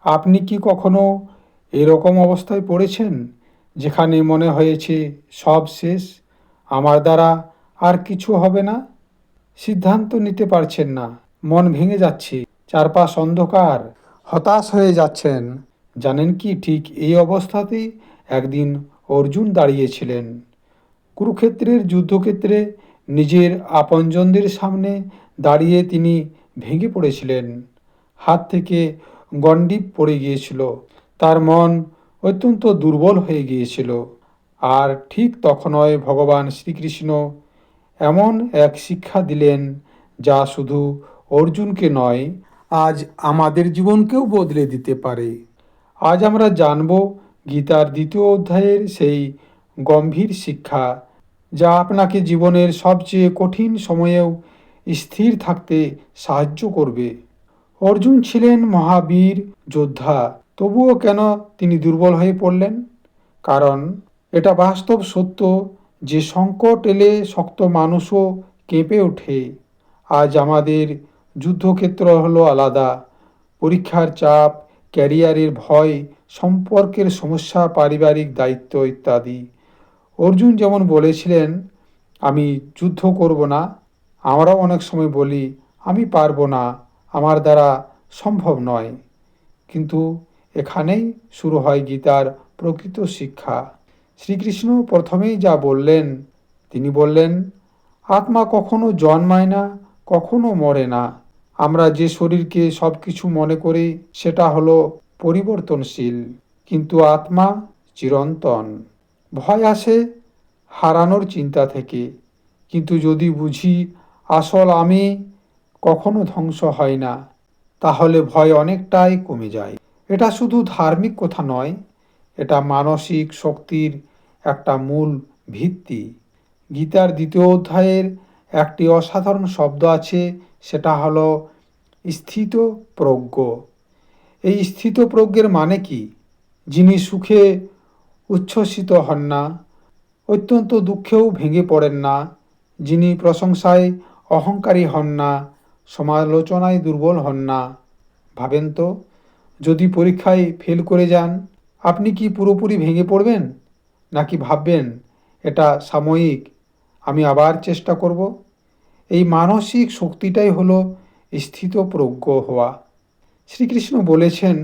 আপনি কি কখনো এরকম অবস্থায় পড়েছেন যেখানে মনে হয়েছে সব শেষ, আমার দ্বারা আর কিছু হবে না? সিদ্ধান্ত নিতে পারছেন না, মন ভেঙে যাচ্ছে, চারপাশ অন্ধকার, হতাশ হয়ে যাচ্ছেন। জানেন কি, ঠিক এই অবস্থাতেই একদিন অর্জুন দাঁড়িয়েছিলেন। কুরুক্ষেত্রের যুদ্ধক্ষেত্রে নিজের আপনজনদের সামনে দাঁড়িয়ে তিনি ভেঙে পড়েছিলেন। হাত থেকে গণ্ডি পড়ে গিয়েছিল, তার মন অত্যন্ত দুর্বল হয়ে গিয়েছিল। আর ঠিক তখনই ভগবান শ্রীকৃষ্ণ এমন এক শিক্ষা দিলেন যা শুধু অর্জুনকে নয়, আজ আমাদের জীবনকেও বদলে দিতে পারে। আজ আমরা জানব গীতার 2য় অধ্যায়ের সেই গম্ভীর শিক্ষা, যা আপনাকে জীবনের সবচেয়ে কঠিন সময়েও স্থির থাকতে সাহায্য করবে। অর্জুন ছিলেন মহাবীর যোদ্ধা, তবুও কেন তিনি দুর্বল হয়ে পড়লেন? কারণ এটা বাস্তব সত্য যে সংকট এলে শক্ত মানুষও কেঁপে ওঠে। আজ আমাদের যুদ্ধক্ষেত্র হলো আলাদা, পরীক্ষার চাপ, ক্যারিয়ারের ভয়, সম্পর্কের সমস্যা, পারিবারিক দায়িত্ব ইত্যাদি। অর্জুন যেমন বলেছিলেন, আমি যুদ্ধ করব না, আমরাও অনেক সময় বলি, আমি পারবো না, আমার দ্বারা সম্ভব নয়। কিন্তু এখানেই শুরু হয় গীতার প্রকৃত শিক্ষা। শ্রীকৃষ্ণ প্রথমেই যা বললেন, তিনি বললেন, আত্মা কখনো জন্মায় না, কখনো মরে না। আমরা যে শরীরকে সব কিছু মনে করি সেটা হলো পরিবর্তনশীল, কিন্তু আত্মা চিরন্তন। ভয় আসে হারানোর চিন্তা থেকে, কিন্তু যদি বুঝি আসল আমি কখনো ধ্বংস হয় না, তাহলে ভয় অনেকটাই কমে যায়। এটা শুধু ধার্মিক কথা নয়, এটা মানসিক শক্তির একটা মূল ভিত্তি। গীতার 2য় অধ্যায়ের একটি অসাধারণ শব্দ আছে, সেটা হলো স্থিতপ্রজ্ঞ। এই স্থিতপ্রজ্ঞের মানে কি? যিনি সুখে উচ্ছ্বসিত হন না, অত্যন্ত দুঃখেও ভেঙে পড়েন না, যিনি প্রশংসায় অহংকারী হন না, সমালোচনায় দুর্বল হন না। ভাবেন তো, যদি পরীক্ষায় ফেল করে যান, আপনি কি পুরোপুরি ভেঙে পড়বেন? নাকি ভাববেন এটা সাময়িক, আমি আবার চেষ্টা করব? এই মানসিক শক্তিটাই হলো স্থিতপ্রজ্ঞ হওয়া। শ্রীকৃষ্ণ বলেছেন,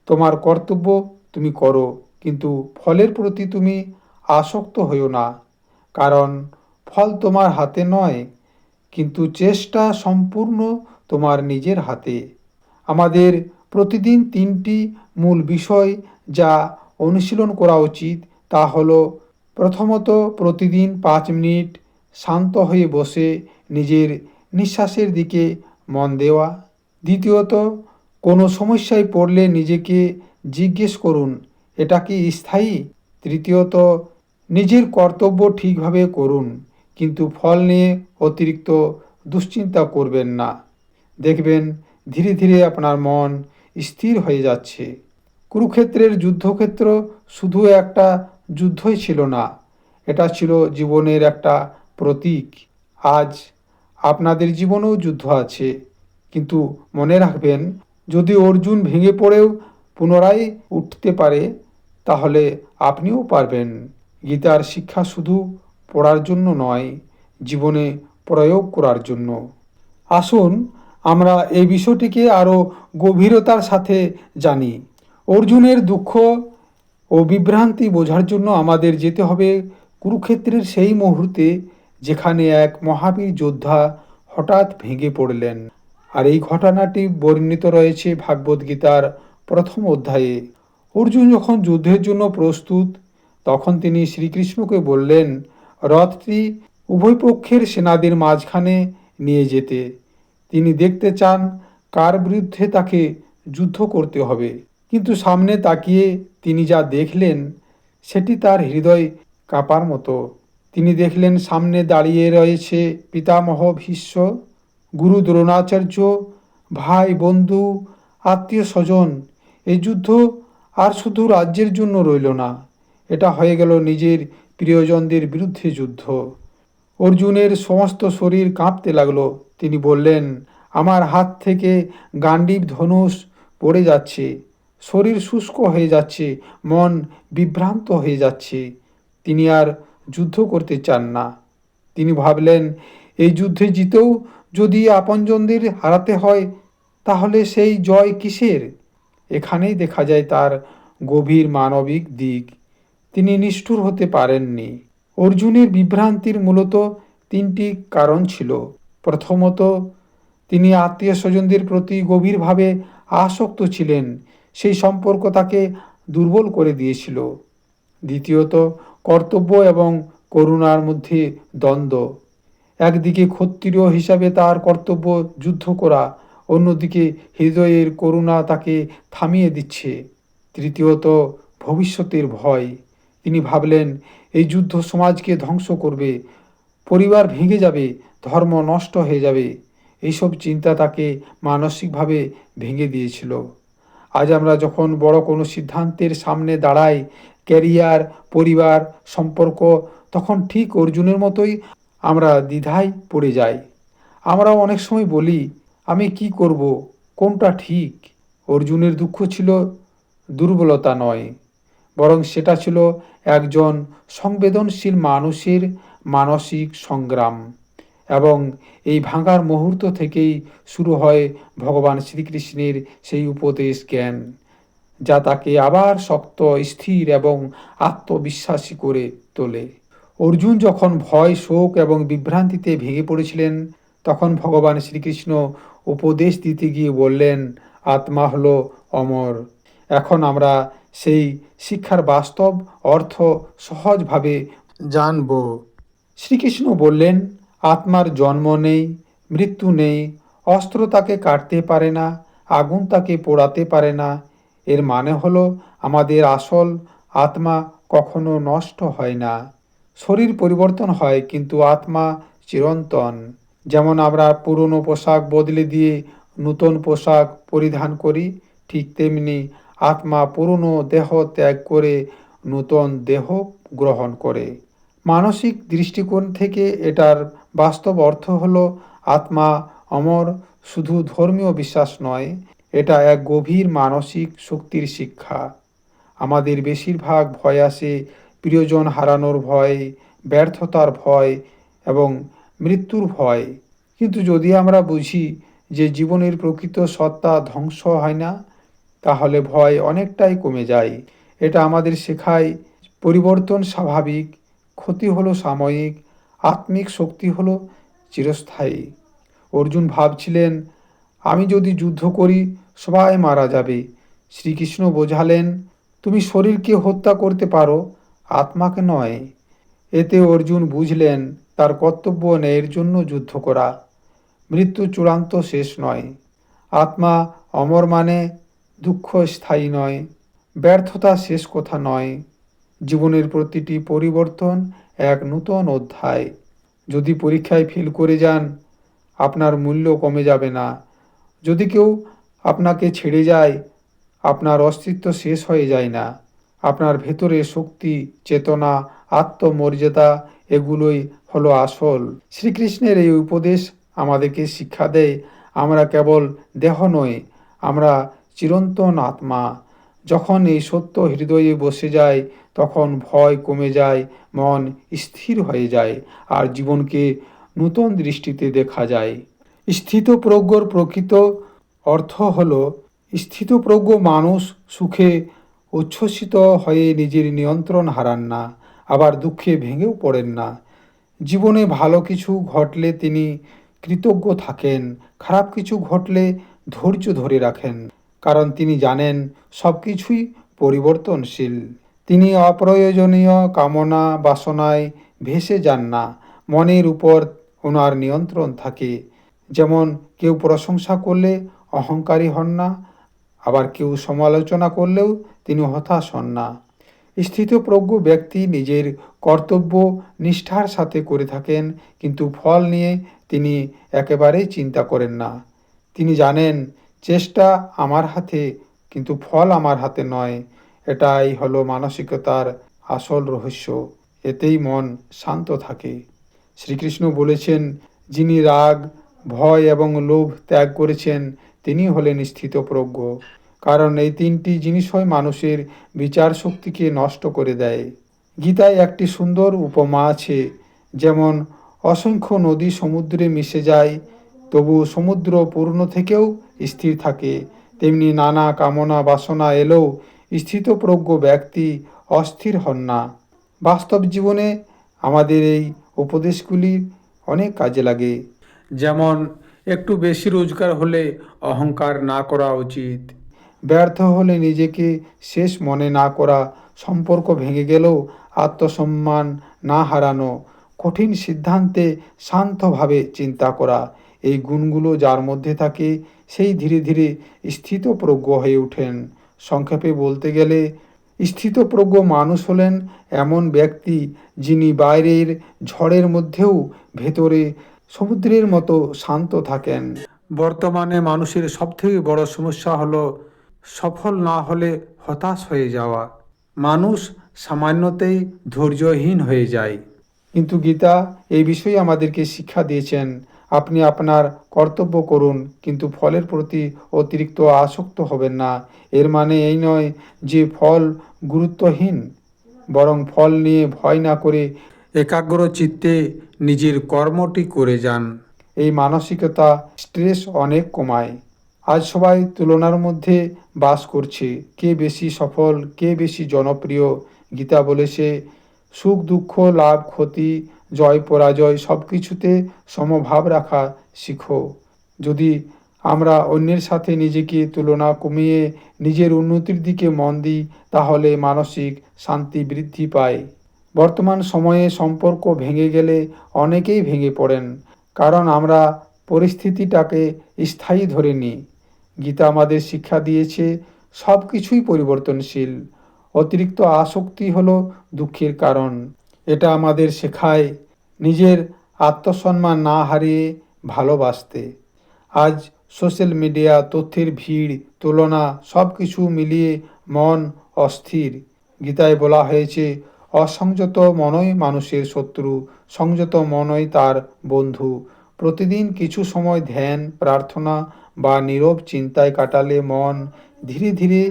তোমার কর্তব্য তুমি করো, কিন্তু ফলের প্রতি তুমি আসক্ত হইও না, কারণ ফল তোমার হাতে নয়, কিন্তু চেষ্টা সম্পূর্ণ তোমার নিজের হাতে। আমাদের প্রতিদিন 3টি মূল বিষয় যা অনুশীলন করা উচিত, তা হলো, প্রথমত প্রতিদিন 5 মিনিট শান্ত হয়ে বসে নিজের নিঃশ্বাসের দিকে মন দেওয়া। দ্বিতীয়ত, কোনো সমস্যায় পড়লে নিজেকে জিজ্ঞেস করুন, এটা কি স্থায়ী? তৃতীয়ত, নিজের কর্তব্য ঠিকভাবে করুন, কিন্তু ফল নিয়ে অতিরিক্ত দুশ্চিন্তা করবেন না। দেখবেন ধীরে ধীরে আপনার মন স্থির হয়ে যাচ্ছে। কুরুক্ষেত্রের যুদ্ধক্ষেত্র শুধু একটা যুদ্ধই ছিল না, এটা ছিল জীবনের একটা প্রতীক। আজ আপনাদের জীবনেও যুদ্ধ আছে, কিন্তু মনে রাখবেন, যদি অর্জুন ভেঙে পড়েও পুনরায় উঠতে পারে, তাহলে আপনিও পারবেন। গীতার শিক্ষা শুধু পড়ার জন্য নয়, জীবনে প্রয়োগ করার জন্য। আসুন আমরা এই বিষয়টিকে আরও গভীরতার সাথে জানি। অর্জুনের দুঃখ ও বিভ্রান্তি বোঝার জন্য আমাদের যেতে হবে কুরুক্ষেত্রের সেই মুহূর্তে, যেখানে এক মহাবীর যোদ্ধা হঠাৎ ভেঙে পড়লেন। আর এই ঘটনাটি বর্ণিত রয়েছে ভাগবত গীতার 1ম অধ্যায়ে। অর্জুন যখন যুদ্ধের জন্য প্রস্তুত, তখন তিনি শ্রীকৃষ্ণকে বললেন রথটি উভয় পক্ষের সেনাদের মাঝখানে নিয়ে যেতে। তিনি দেখতে চান কার বিরুদ্ধে তাকে যুদ্ধ করতে হবে। কিন্তু সামনে তাকিয়ে তিনি যা দেখলেন, সেটি তার হৃদয় কাঁপার মতো। তিনি দেখলেন সামনে দাঁড়িয়ে রয়েছে পিতামহ ভীষ্ম, গুরু দ্রোণাচার্য, ভাই বন্ধু, আত্মীয় স্বজন। এই যুদ্ধ আর শুধু রাজ্যের জন্য রইল না, এটা হয়ে গেল নিজের প্রিয়জনদের বিরুদ্ধে যুদ্ধ। অর্জুনের সমস্ত শরীর কাঁপতে লাগলো। তিনি বললেন, আমার হাত থেকে গান্ডীব ধনুষ পড়ে যাচ্ছে, শরীর শুষ্ক হয়ে যাচ্ছে, মন বিভ্রান্ত হয়ে যাচ্ছে। তিনি আর যুদ্ধ করতে চান না। তিনি ভাবলেন, এই যুদ্ধে জিতেও যদি আপনজনদের হারাতে হয়, তাহলে সেই জয় কিসের? এখানেই দেখা যায় তার গভীর মানবিক দিক। তিনি নিষ্ঠুর হতে পারেননি। অর্জুনের বিভ্রান্তির মূলত তিনটি কারণ ছিল। প্রথমত, তিনি আত্মীয় স্বজনদের প্রতি গভীরভাবে আসক্ত ছিলেন। সেই সম্পর্ক তাকে দুর্বল করে দিয়েছিল। দ্বিতীয়ত, কর্তব্য এবং করুণার মধ্যে দ্বন্দ্ব। একদিকে ক্ষত্রিয় হিসাবে তার কর্তব্য যুদ্ধ করা, অন্যদিকে হৃদয়ের করুণা তাকে থামিয়ে দিচ্ছে। তৃতীয়ত, ভবিষ্যতের ভয়। তিনি ভাবলেন, এই যুদ্ধ সমাজকে ধ্বংস করবে, পরিবার ভেঙে যাবে, ধর্ম নষ্ট হয়ে যাবে। এইসব চিন্তা তাকে মানসিকভাবে ভেঙে দিয়েছিল। আজ আমরা যখন বড় কোনো সিদ্ধান্তের সামনে দাঁড়াই, ক্যারিয়ার, পরিবার, সম্পর্ক, তখন ঠিক অর্জুনের মতোই আমরা দ্বিধায় পড়ে যাই। আমরাও অনেক সময় বলি, আমি কি করব, কোনটা ঠিক? অর্জুনের দুঃখ ছিল দুর্বলতা নয়, বরং সেটা ছিল একজন সংবেদনশীল মানুষের মানসিক সংগ্রাম। এবং এই ভাঙার মুহূর্ত থেকেই শুরু হয় ভগবান শ্রীকৃষ্ণের সেই উপদেশ জ্ঞান, যা তাকে আবার শক্ত, স্থির এবং আত্মবিশ্বাসী করে তোলে। অর্জুন যখন ভয়, শোক এবং বিভ্রান্তিতে ভেঙে পড়েছিলেন, তখন ভগবান শ্রীকৃষ্ণ উপদেশ দিতে গিয়ে বললেন, আত্মা হলো অমর। এখন আমরা সেই শিক্ষার বাস্তব অর্থ সহজভাবে জানব। শ্রীকৃষ্ণ বললেন, আত্মার জন্ম নেই, মৃত্যু নেই, অস্ত্র তাকে কাটতে পারে না, আগুন তাকে পোড়াতে পারে না। এর মানে হলো আমাদের আসল আত্মা কখনো নষ্ট হয় না। শরীর পরিবর্তন হয়, কিন্তু আত্মা চিরন্তন। যেমন আমরা পুরনো পোশাক বদলে দিয়ে নূতন পোশাক পরিধান করি, ঠিক তেমনি আত্মা পুরনো দেহ ত্যাগ করে নূতন দেহ গ্রহণ করে। মানসিক দৃষ্টিকোণ থেকে এটার বাস্তব অর্থ হলো আত্মা অমর শুধু ধর্মীয় বিশ্বাস নয়, এটা এক গভীর মানসিক শক্তির শিক্ষা। আমাদের বেশিরভাগ ভয় আসে প্রিয়জন হারানোর ভয়, ব্যর্থতার ভয় এবং মৃত্যুর ভয়। কিন্তু যদি আমরা বুঝি যে জীবনের প্রকৃত সত্তা ধ্বংস হয় না, তাহলে ভয় অনেকটাই কমে যায়। এটা আমাদের শেখায় পরিবর্তন স্বাভাবিক, ক্ষতি হলো সাময়িক, আত্মিক শক্তি হলো চিরস্থায়ী। অর্জুন ভাবছিলেন, আমি যদি যুদ্ধ করি সবাই মারা যাবে। শ্রীকৃষ্ণ বোঝালেন, তুমি শরীরকে হত্যা করতে পারো, আত্মাকে নয়। এতে অর্জুন বুঝলেন তার কর্তব্য ন্যায়ের জন্য যুদ্ধ করা। মৃত্যু চূড়ান্ত শেষ নয়। আত্মা অমর মানে দুঃখ স্থায়ী নয়, ব্যর্থতা শেষ কথা নয়। জীবনের প্রতিটি পরিবর্তন এক নূতন অধ্যায়। যদি পরীক্ষায় ফেল করে যান, আপনার মূল্য কমে যাবে না। যদি কেউ আপনাকে ছেড়ে যায়, আপনার অস্তিত্ব শেষ হয়ে যায় না। আপনার ভেতরে শক্তি, চেতনা, আত্মমর্যাদা, এগুলোই হলো আসল। শ্রীকৃষ্ণের এই উপদেশ আমাদেরকে শিক্ষা দেয়, আমরা কেবল দেহ নই, আমরা চিরন্তন আত্মা। যখন এই সত্য হৃদয়ে বসে যায়, তখন ভয় কমে যায়, মন স্থির হয়ে যায়, আর জীবনকে নূতন দৃষ্টিতে দেখা যায়। স্থিতপ্রজ্ঞর প্রকৃত অর্থ হল, স্থিতপ্রজ্ঞ মানুষ সুখে উচ্ছ্বসিত হয়ে নিজের নিয়ন্ত্রণ হারান না, আবার দুঃখে ভেঙেও পড়েন না। জীবনে ভালো কিছু ঘটলে তিনি কৃতজ্ঞ থাকেন, খারাপ কিছু ঘটলে ধৈর্য ধরে রাখেন, কারণ তিনি জানেন সব কিছুই পরিবর্তনশীল। তিনি অপ্রয়োজনীয় কামনা বাসনায় ভেসে যান না, মনের উপর ওনার নিয়ন্ত্রণ থাকে। যেমন কেউ প্রশংসা করলে অহংকারী হন না, আবার কেউ সমালোচনা করলেও তিনি হতাশ হন না। স্থিতপ্রজ্ঞ ব্যক্তি নিজের কর্তব্য নিষ্ঠার সাথে করে থাকেন, কিন্তু ফল নিয়ে তিনি একেবারেই চিন্তা করেন না। তিনি জানেন চেষ্টা আমার হাতে, কিন্তু ফল আমার হাতে নয়। এটাই হলো মানসিকতার আসল রহস্য। এতেই মন শান্ত থাকে। শ্রীকৃষ্ণ বলেছেন, যিনি রাগ, ভয় এবং লোভ ত্যাগ করেছেন, তিনি হলেন স্থিতপ্রজ্ঞ। কারণ এই তিনটি জিনিসই মানুষের বিচার শক্তিকে নষ্ট করে দেয়। গীতায় একটি সুন্দর উপমা আছে, যেমন অসংখ্য নদী সমুদ্রে মিশে যায় তবু সমুদ্র পূর্ণ থেকেও স্থির থাকে, তেমনি নানা কামনা বাসনা এলেও স্থিতপ্রজ্ঞ ব্যক্তি অস্থির হন না। বাস্তব জীবনে আমাদের এই উপদেশগুলি অনেক কাজে লাগে। যেমন একটু বেশি রোজগার হলে অহংকার না করা উচিত, ব্যর্থ হলে নিজেকে শেষ মনে না করা, সম্পর্ক ভেঙে গেলেও আত্মসম্মান না হারানো, কঠিন সিদ্ধান্তে শান্তভাবে চিন্তা করা, এই গুণগুলো যার মধ্যে থাকে সেই ধীরে ধীরে স্থিতপ্রজ্ঞ হয়ে ওঠেন। সংক্ষেপে বলতে গেলে স্থিতপ্রজ্ঞ মানুষ হলেন এমন ব্যক্তি যিনি বাইরের ঝড়ের মধ্যেও ভেতরে সমুদ্রের মতো শান্ত থাকেন। বর্তমানে মানুষের সবথেকে বড় সমস্যা হলো সফল না হলে হতাশ হয়ে যাওয়া। মানুষ সামান্যতেই ধৈর্যহীন হয়ে যায়। কিন্তু গীতা এই বিষয়ে আমাদেরকে শিক্ষা দিয়েছেন, আপনি আপনার কর্তব্য করুন, কিন্তু ফলের প্রতি অতিরিক্ত আসক্ত হবেন না। এর মানে এই নয় যে ফল গুরুত্বহীন, বরং ফল নিয়ে ভয় না করে একাগ্র চিত্তে নিজের কর্মটি করে যান। এই মানসিকতা স্ট্রেস অনেক কমায়। আজ সবাই তুলনার মধ্যে বাস করছে, কে বেশি সফল, কে বেশি জনপ্রিয়। গীতা বলেছে, সুখ দুঃখ লাভ ক্ষতি জয় পরাজয় সব কিছুতে সমভাব রাখা শিখো। যদি আমরা অন্যের সাথে নিজেকে তুলনা কমিয়ে নিজের উন্নতির দিকে মন দিই, তাহলে মানসিক শান্তি বৃদ্ধি পায়। বর্তমান সময়ে সম্পর্ক ভেঙে গেলে অনেকেই ভেঙে পড়েন, কারণ আমরা পরিস্থিতিটাকে স্থায়ী ধরে নিই। গীতা আমাদের শিক্ষা দিয়েছে সব কিছুই পরিবর্তনশীল। অতিরিক্ত আসক্তি হলো দুঃখের কারণ। এটা আমাদের শেখায় নিজের আত্মসম্মান না হারিয়ে ভালোবাসতে। আজ সোশ্যাল মিডিয়া, তথ্যের ভিড়, তুলনা সব কিছু মিলিয়ে মন অস্থির। গীতায় বলা হয়েছে, অসংযত মনই মানুষের শত্রু, সংযত মনই তার বন্ধু। প্রতিদিন কিছু সময় ধ্যান, প্রার্থনা বা নীরব চিন্তায় কাটালে মন ধীরে ধীরে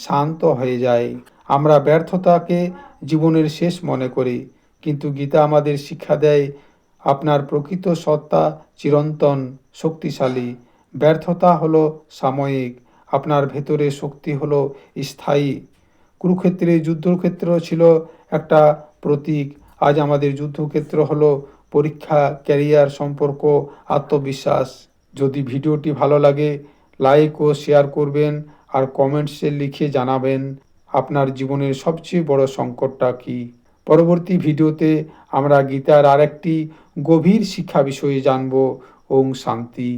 শান্ত হয়ে যায়। আমরা ব্যর্থতাকে জীবনের শেষ মনে করি, কিন্তু গীতা আমাদের শিক্ষা দেয় আপনার প্রকৃত সত্তা চিরন্তন, শক্তিশালী। ব্যর্থতা হলো সাময়িক, আপনার ভেতরে শক্তি হলো স্থায়ী। কুরুক্ষেত্রে যুদ্ধক্ষেত্র ছিল একটা প্রতীক, আজ আমাদের যুদ্ধক্ষেত্র হলো পরীক্ষা, ক্যারিয়ার, সম্পর্ক, আত্মবিশ্বাস। যদি ভিডিওটি ভালো লাগে লাইক ও শেয়ার করবেন আর কমেন্টসে লিখে জানাবেন আপনার জীবনের সবচেয়ে বড় সংকটটা কী। পরবর্তী ভিডিওতে আমরা গীতার আরেকটি গভীর শিক্ষা বিষয়ে জানব। ওম শান্তি।